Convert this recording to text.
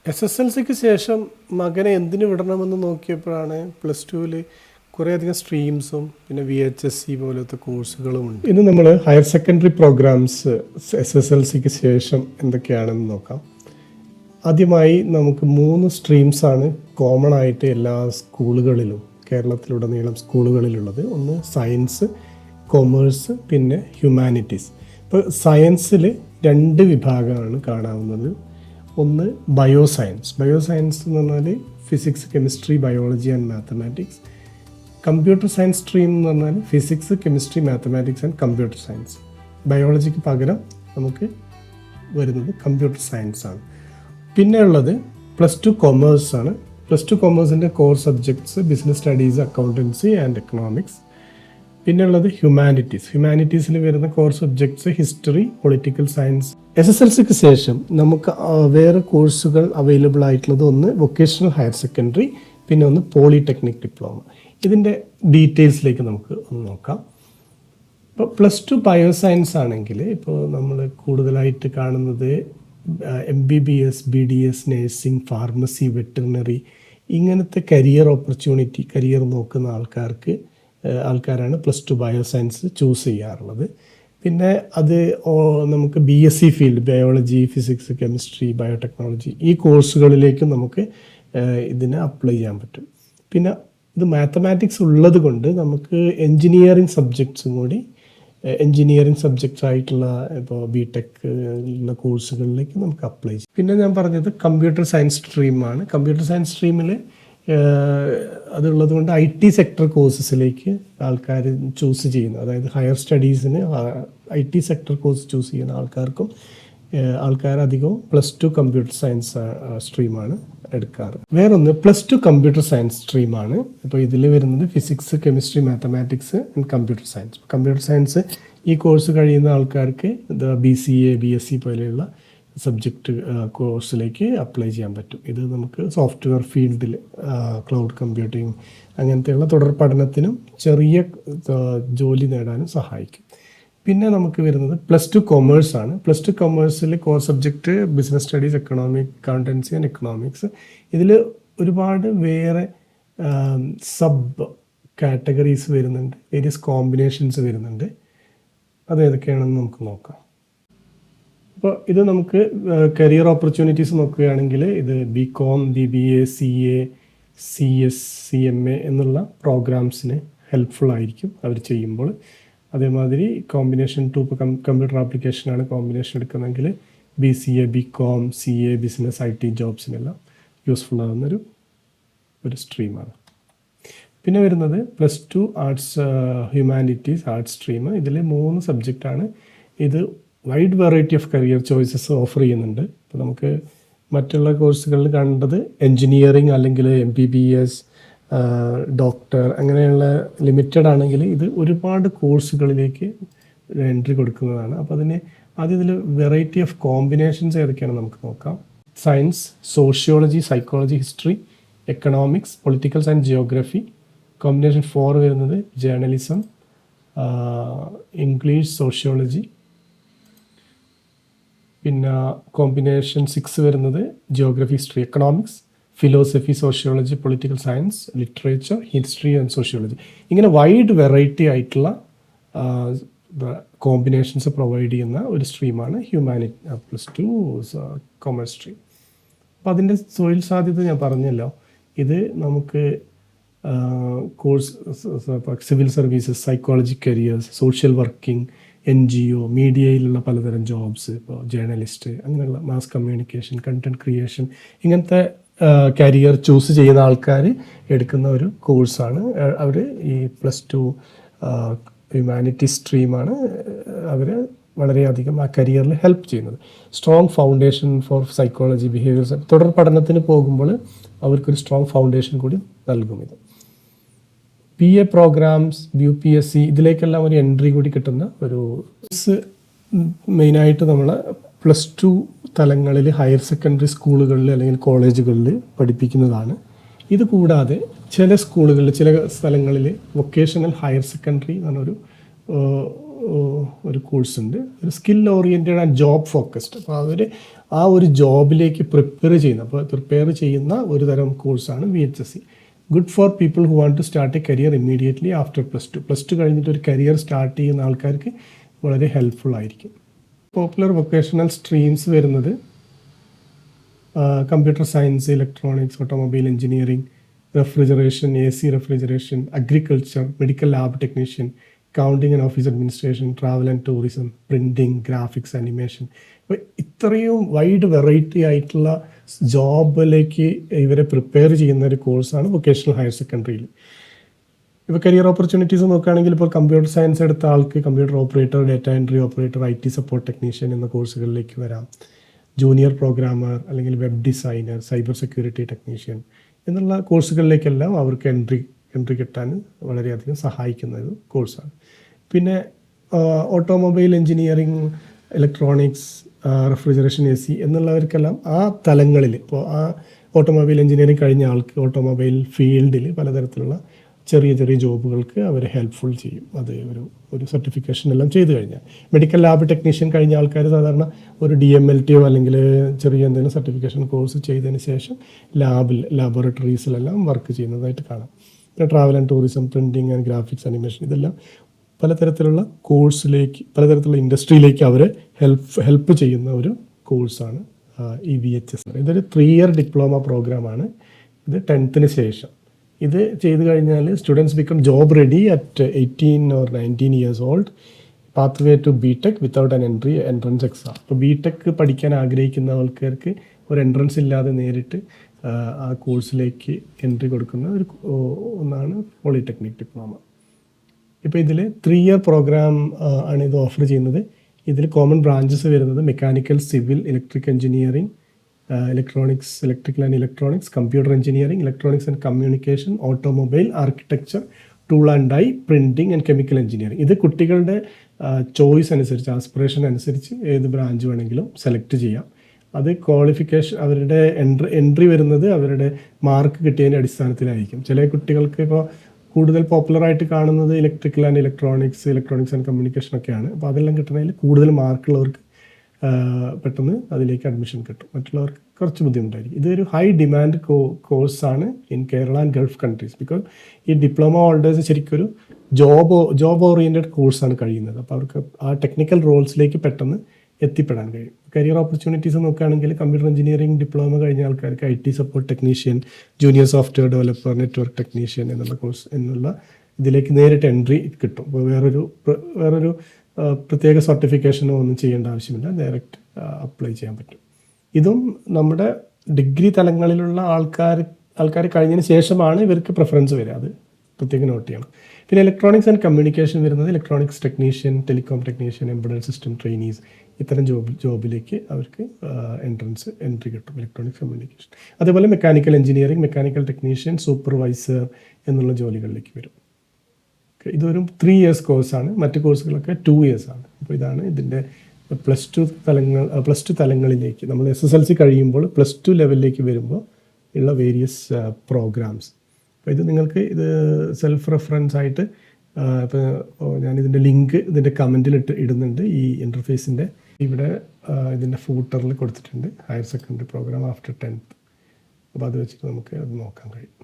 SSLCക്ക് ശേഷം മകനെ എന്തിനു വിടണമെന്ന് നോക്കിയപ്പോഴാണ് +2 കുറേയധികം സ്ട്രീംസും പിന്നെ VHSC പോലത്തെ കോഴ്സുകളുമുണ്ട്. ഇന്ന് നമ്മൾ ഹയർ സെക്കൻഡറി പ്രോഗ്രാംസ് SSLCക്ക് ശേഷം എന്തൊക്കെയാണെന്ന് നോക്കാം. ആദ്യമായി നമുക്ക് 3 സ്ട്രീംസാണ് കോമൺ ആയിട്ട് എല്ലാ സ്കൂളുകളിലും കേരളത്തിലുടനീളം സ്കൂളുകളിലുള്ളത്. ഒന്ന് സയൻസ്, കൊമേഴ്സ്, പിന്നെ ഹ്യൂമാനിറ്റീസ്. ഇപ്പോൾ സയൻസിൽ 2 വിഭാഗമാണ് കാണാവുന്നത്. ഒന്ന് ബയോസയൻസ് എന്ന് പറഞ്ഞാൽ physics, chemistry, biology and mathematics. Computer science stream എന്ന് പറഞ്ഞാൽ physics, chemistry, mathematics and computer science. ബയോളജിക്ക് പകരം നമുക്ക് വരുന്നത് കമ്പ്യൂട്ടർ സയൻസ് ആണ്. പിന്നെ ഉള്ളത് +2 കൊമേഴ്സ് ആണ്. +2 കൊമേഴ്സിൻ്റെ core subjects business studies, accountancy and economics. പിന്നെ ഉള്ളത് ഹ്യൂമാനിറ്റീസിൽ വരുന്ന core subjects history, political science. SSLCക്ക് ശേഷം നമുക്ക് വേറെ കോഴ്സുകൾ അവൈലബിൾ ആയിട്ടുള്ളത് ഒന്ന് വൊക്കേഷണൽ ഹയർ സെക്കൻഡറി, പിന്നെ ഒന്ന് പോളിടെക്നിക് ഡിപ്ലോമ. ഇതിൻ്റെ ഡീറ്റെയിൽസിലേക്ക് നമുക്ക് ഒന്ന് നോക്കാം. ഇപ്പോൾ +2 ബയോസയൻസ് ആണെങ്കിൽ ഇപ്പോൾ നമ്മൾ കൂടുതലായിട്ട് കാണുന്നത് MBBS, BDS, nursing, pharmacy, veterinary ഇങ്ങനത്തെ കരിയർ നോക്കുന്ന ആൾക്കാരാണ് +2 ബയോസയൻസ് ചൂസ് ചെയ്യാറുള്ളത്. പിന്നെ അത് നമുക്ക് BSc field, biology, physics, chemistry, biotechnology ഈ കോഴ്സുകളിലേക്കും നമുക്ക് ഇതിനെ അപ്ലൈ ചെയ്യാൻ പറ്റും. പിന്നെ ഇത് മാത്തമാറ്റിക്സ് ഉള്ളത് കൊണ്ട് നമുക്ക് എൻജിനീയറിംഗ് സബ്ജക്ട്സ് ആയിട്ടുള്ള ഇപ്പോൾ BTech ഉള്ള കോഴ്സുകളിലേക്ക് നമുക്ക് അപ്ലൈ ചെയ്യാം. പിന്നെ ഞാൻ പറഞ്ഞത് കമ്പ്യൂട്ടർ സയൻസ് സ്ട്രീമാണ്. കമ്പ്യൂട്ടർ സയൻസ് സ്ട്രീമിൽ അതുള്ളത് കൊണ്ട് IT സെക്ടർ കോഴ്സസിലേക്ക് ആൾക്കാർ ചൂസ് ചെയ്യുന്നു. അതായത് ഹയർ സ്റ്റഡീസിന് IT സെക്ടർ കോഴ്സ് ചൂസ് ചെയ്യുന്ന ആൾക്കാരധികവും +2 കമ്പ്യൂട്ടർ സയൻസ് സ്ട്രീമാണ് എടുക്കാറ്. വേറൊന്ന് +2 കമ്പ്യൂട്ടർ സയൻസ് സ്ട്രീമാണ്. ഇപ്പോൾ ഇതിൽ വരുന്നത് physics, chemistry, mathematics and computer science. Computer science ഈ കോഴ്സ് കഴിയുന്ന ആൾക്കാർക്ക് BCA, BSc പോലെയുള്ള സബ്ജക്റ്റ് കോഴ്സിലേക്ക് അപ്ലൈ ചെയ്യാൻ പറ്റും. ഇത് നമുക്ക് സോഫ്റ്റ്വെയർ ഫീൽഡിൽ ക്ലൗഡ് കമ്പ്യൂട്ടിങ് അങ്ങനത്തെയുള്ള തുടർ പഠനത്തിനും ചെറിയ ജോലി നേടാനും സഹായിക്കും. പിന്നെ നമുക്ക് വരുന്നത് +2 കൊമേഴ്സ് ആണ്. +2 കൊമേഴ്സിൽ core subject business studies, accountancy and economics. ഇതിൽ ഒരുപാട് വേറെ സബ് കാറ്റഗറീസ് വരുന്നുണ്ട്, വേരിയസ് കോമ്പിനേഷൻസ് വരുന്നുണ്ട്. അതേതൊക്കെയാണെന്ന് നമുക്ക് നോക്കാം. അപ്പോൾ ഇത് നമുക്ക് കരിയർ ഓപ്പർച്യൂണിറ്റീസ് നോക്കുകയാണെങ്കിൽ ഇത് BCom, BBA, CA, CS, CMA എന്നുള്ള പ്രോഗ്രാംസിന് ഹെൽപ്ഫുൾ ആയിരിക്കും അവർ ചെയ്യുമ്പോൾ. അതേമാതിരി കോമ്പിനേഷൻ 2 ഇപ്പോൾ കമ്പ്യൂട്ടർ ആപ്ലിക്കേഷനാണ് കോമ്പിനേഷൻ എടുക്കുന്നതെങ്കിൽ BCA, BCom, CA, business, IT ജോബ്സിനെല്ലാം യൂസ്ഫുൾ ആകുന്നൊരു സ്ട്രീമാണ്. പിന്നെ വരുന്നത് +2 ആർട്സ്, ഹ്യൂമാനിറ്റീസ്, ആർട്സ് സ്ട്രീം. ഇതിൽ 3 സബ്ജക്റ്റാണ്. ഇത് wide variety of career choices offer ചെയ്യുന്നുണ്ട്. ഇപ്പോൾ നമുക്ക് മറ്റുള്ള കോഴ്സുകളിൽ കണ്ടത് എൻജിനീയറിംഗ് അല്ലെങ്കിൽ MBBS, ഡോക്ടർ അങ്ങനെയുള്ള ലിമിറ്റഡ് ആണെങ്കിൽ ഇത് ഒരുപാട് കോഴ്സുകളിലേക്ക് എൻട്രി കൊടുക്കുന്നതാണ്. അപ്പോൾ ആദ്യം ഇതിൽ വെറൈറ്റി ഓഫ് കോമ്പിനേഷൻസ് ഏതൊക്കെയാണ് നമുക്ക് നോക്കാം. Science, sociology, psychology, history, economics, political science, geography. Combination 4 വരുന്നത് ജേർണലിസം, ഇംഗ്ലീഷ്, സോഷ്യോളജി. പിന്നെ കോമ്പിനേഷൻ 6 വരുന്നത് geography, history, economics, philosophy, sociology, political science, literature, history and sociology. ഇങ്ങനെ വൈഡ് വെറൈറ്റി ആയിട്ടുള്ള കോമ്പിനേഷൻസ് പ്രൊവൈഡ് ചെയ്യുന്ന ഒരു സ്ട്രീമാണ് +2 കൊമേഴ്സ് സ്ട്രീം. അപ്പോൾ അതിൻ്റെ തൊഴിൽ സാധ്യത ഞാൻ പറഞ്ഞല്ലോ. ഇത് നമുക്ക് course civil services, psychology careers, social working, NGO, മീഡിയയിലുള്ള പലതരം ജോബ്സ്, ഇപ്പോൾ ജേർണലിസ്റ്റ് അങ്ങനെയുള്ള മാസ് കമ്മ്യൂണിക്കേഷൻ, കണ്ടന്റ് ക്രിയേഷൻ ഇങ്ങനത്തെ കരിയർ ചൂസ് ചെയ്യുന്ന ആൾക്കാർ എടുക്കുന്ന ഒരു കോഴ്സാണ്. അവർ ഈ +2 ഹ്യൂമാനിറ്റീസ് സ്ട്രീമാണ് അവർ വളരെയധികം ആ കരിയറിൽ ഹെൽപ്പ് ചെയ്യുന്നത്. Strong foundation four psychology, behaviour തുടർ പഠനത്തിന് പോകുമ്പോൾ അവർക്കൊരു സ്ട്രോങ് ഫൗണ്ടേഷൻ കൂടി നൽകും. ഇത് PA പ്രോഗ്രാംസ്, UPSC ഇതിലേക്കെല്ലാം ഒരു എൻട്രി കൂടി കിട്ടുന്ന ഒരു മെയിനായിട്ട് നമ്മൾ +2 തലങ്ങളിൽ ഹയർ സെക്കൻഡറി സ്കൂളുകളിൽ അല്ലെങ്കിൽ കോളേജുകളിൽ പഠിപ്പിക്കുന്നതാണ്. ഇത് കൂടാതെ ചില സ്കൂളുകളിൽ, ചില സ്ഥലങ്ങളിൽ വൊക്കേഷണൽ ഹയർ സെക്കൻഡറി എന്ന് പറഞ്ഞൊരു ഒരു കോഴ്സുണ്ട്. ഒരു skill oriented and job focused. അപ്പോൾ അവർ ആ ഒരു ജോബിലേക്ക് പ്രിപ്പയർ ചെയ്യുന്ന ഒരു തരം കോഴ്സാണ് VHSC. Good for people who want to start a career immediately after +2 കഴിഞ്ഞിട്ട് ഒരു കരിയർ സ്റ്റാർട്ട് ചെയ്യുന്ന ആൾക്കാർക്ക് വളരെ ഹെൽപ്ഫുൾ ആയിരിക്കും. പോപ്പുലർ വൊക്കേഷണൽ സ്ട്രീംസ് വരുന്നത് computer science, electronics, automobile engineering, refrigeration, AC refrigeration, agriculture, medical lab technician, accounting and office administration, travel and tourism, printing, graphics, animation. അപ്പോൾ ഇത്രയും wide variety ആയിട്ടുള്ള ജോബിലേക്ക് ഇവരെ പ്രിപ്പയർ ചെയ്യുന്ന ഒരു കോഴ്സാണ് വൊക്കേഷണൽ ഹയർ സെക്കൻഡറിയിൽ. ഇപ്പോൾ കരിയർ ഓപ്പർച്യൂണിറ്റീസ് നോക്കുകയാണെങ്കിൽ ഇപ്പോൾ കമ്പ്യൂട്ടർ സയൻസ് എടുത്ത ആൾക്ക് computer operator, data entry operator, IT support technician എന്ന കോഴ്സുകളിലേക്ക് വരാം. ജൂനിയർ പ്രോഗ്രാമർ അല്ലെങ്കിൽ web designer, cyber security technician എന്നുള്ള കോഴ്സുകളിലേക്കെല്ലാം അവർക്ക് എൻട്രി കിട്ടാൻ വളരെയധികം സഹായിക്കുന്ന ഒരു കോഴ്സാണ്. പിന്നെ automobile engineering, electronics, refrigeration, AC എന്നുള്ളവർക്കെല്ലാം ആ തലങ്ങളിൽ ഇപ്പോൾ ആ ഓട്ടോമൊബൈൽ എഞ്ചിനീയറിംഗ് കഴിഞ്ഞ ആൾക്ക് ഓട്ടോമൊബൈൽ ഫീൽഡിൽ പലതരത്തിലുള്ള ചെറിയ ജോബുകൾക്ക് അവർ ഹെൽപ്ഫുൾ ചെയ്യും. അത് ഒരു സർട്ടിഫിക്കേഷൻ എല്ലാം ചെയ്ത് കഴിഞ്ഞാൽ. മെഡിക്കൽ ലാബ് ടെക്നീഷ്യൻ കഴിഞ്ഞ ആൾക്കാർ സാധാരണ ഒരു DMLT അല്ലെങ്കിൽ ചെറിയ എന്തെങ്കിലും സർട്ടിഫിക്കേഷൻ കോഴ്സ് ചെയ്തതിന് ശേഷം ലാബോറട്ടറീസിലെല്ലാം വർക്ക് ചെയ്യുന്നതായിട്ട് കാണാം. പിന്നെ travel and tourism, printing and graphics, animation ഇതെല്ലാം പലതരത്തിലുള്ള പലതരത്തിലുള്ള ഇൻഡസ്ട്രിയിലേക്ക് അവരെ ഹെൽപ്പ് ചെയ്യുന്ന ഒരു കോഴ്സാണ് ഈ VHS. ഇതൊരു 3 ഇയർ ഡിപ്ലോമ പ്രോഗ്രാമാണ്. ഇത് 10th ശേഷം ഇത് ചെയ്ത് കഴിഞ്ഞാൽ students become job ready at 18 or 19 years old. Pathway to BTech without an entrance exam. ഇപ്പോൾ BTech പഠിക്കാൻ ആഗ്രഹിക്കുന്ന ആൾക്കാർക്ക് ഒരു എൻട്രൻസ് ഇല്ലാതെ നേരിട്ട് ആ കോഴ്സിലേക്ക് എൻട്രി കൊടുക്കുന്ന ഒന്നാണ് പോളിടെക്നിക് ഡിപ്ലോമ. ഇപ്പോൾ ഇതിൽ 3 ഇയർ പ്രോഗ്രാം ആണ് ഇത് ഓഫർ ചെയ്യുന്നത്. ഇതിൽ കോമൺ ബ്രാഞ്ചസ് വരുന്നത് mechanical, civil, electric engineering, electrical and electronics, computer engineering, electronics and communication, automobile, architecture, tool and die, printing and chemical engineering. ഇത് കുട്ടികളുടെ ചോയ്സ് അനുസരിച്ച്, ആസ്പിറേഷൻ അനുസരിച്ച് ഏത് ബ്രാഞ്ച് വേണമെങ്കിലും സെലക്ട് ചെയ്യാം. അത് ക്വാളിഫിക്കേഷൻ അവരുടെ എൻട്രി വരുന്നത് അവരുടെ മാർക്ക് കിട്ടിയതിൻ്റെ അടിസ്ഥാനത്തിലായിരിക്കും. ചില കുട്ടികൾക്ക് ഇപ്പോൾ കൂടുതൽ പോപ്പുലറായിട്ട് കാണുന്നത് electrical and electronics and communication ഒക്കെയാണ്. അപ്പോൾ അതെല്ലാം കിട്ടണമെങ്കിൽ കൂടുതൽ മാർക്കുള്ളവർക്ക് പെട്ടെന്ന് അതിലേക്ക് അഡ്മിഷൻ കിട്ടും. മറ്റുള്ളവർക്ക് കുറച്ച് ബുദ്ധിമുട്ടായിരിക്കും. ഇതൊരു ഹൈ ഡിമാൻഡ് കോഴ്സാണ് in Kerala and Gulf countries. Because ഈ ഡിപ്ലോമ ഹോൾഡേഴ്സ് ശരിക്കും ഒരു ജോബ് ഓറിയൻറ്റഡ് കോഴ്സാണ് കഴിയുന്നത്. അപ്പോൾ അവർക്ക് ആ ടെക്നിക്കൽ റോൾസിലേക്ക് പെട്ടെന്ന് എത്തിപ്പെടാൻ കഴിയും. കരിയർ ഓപ്പർച്യൂണിറ്റീസ് നോക്കുകയാണെങ്കിൽ കമ്പ്യൂട്ടർ എഞ്ചിനീയറിംഗ് ഡിപ്ലോമ കഴിഞ്ഞ ആൾക്കാർക്ക് IT support technician, junior software developer, network technician എന്നുള്ള കോഴ്സ് ഇതിലേക്ക് നേരിട്ട് എൻട്രി കിട്ടും. അപ്പോൾ വേറൊരു പ്രത്യേക സർട്ടിഫിക്കേഷനോ ഒന്നും ചെയ്യേണ്ട ആവശ്യമില്ല, ഡയറക്റ്റ് അപ്ലൈ ചെയ്യാൻ പറ്റും. ഇതും നമ്മുടെ ഡിഗ്രി തലങ്ങളിലുള്ള ആൾക്കാർ കഴിഞ്ഞതിന് ശേഷമാണ് ഇവർക്ക് പ്രിഫറൻസ് വരിക. അത് പ്രത്യേകം നോട്ട് ചെയ്യണം. പിന്നെ ഇലക്ട്രോണിക്സ് ആൻഡ് കമ്മ്യൂണിക്കേഷൻ വരുന്നത് electronics technician, telecom technician, embedded system trainees ഇത്തരം ജോബിലേക്ക് അവർക്ക് എൻട്രി കിട്ടും. Electronics communication. അതേപോലെ mechanical engineering, mechanical technician, supervisor എന്നുള്ള ജോലികളിലേക്ക് വരും. ഇതൊരു 3 ഇയേഴ്സ് കോഴ്സാണ്. മറ്റ് കോഴ്സുകളൊക്കെ 2 ഇയേഴ്സ് ആണ്. അപ്പോൾ ഇതാണ് ഇതിൻ്റെ പ്ലസ് ടു തലങ്ങളിലേക്ക് നമ്മൾ SSLC കഴിയുമ്പോൾ +2 ലെവലിലേക്ക് വരുമ്പോൾ ഉള്ള വേരിയസ് പ്രോഗ്രാംസ്. അപ്പോൾ ഇത് നിങ്ങൾക്ക് സെൽഫ് റെഫറൻസ് ആയിട്ട് ഇപ്പോൾ ഞാനിതിൻ്റെ ലിങ്ക് ഇതിൻ്റെ കമൻറ്റിൽ ഇടുന്നുണ്ട്. ഈ ഇൻ്റർഫേസിൻ്റെ ഇവിടെ ഇതിൻ്റെ ഫൂട്ടറിൽ കൊടുത്തിട്ടുണ്ട്, higher secondary programme after 10th. അപ്പോൾ അത് വെച്ചിട്ട് നമുക്ക് അത് നോക്കാൻ കഴിയും.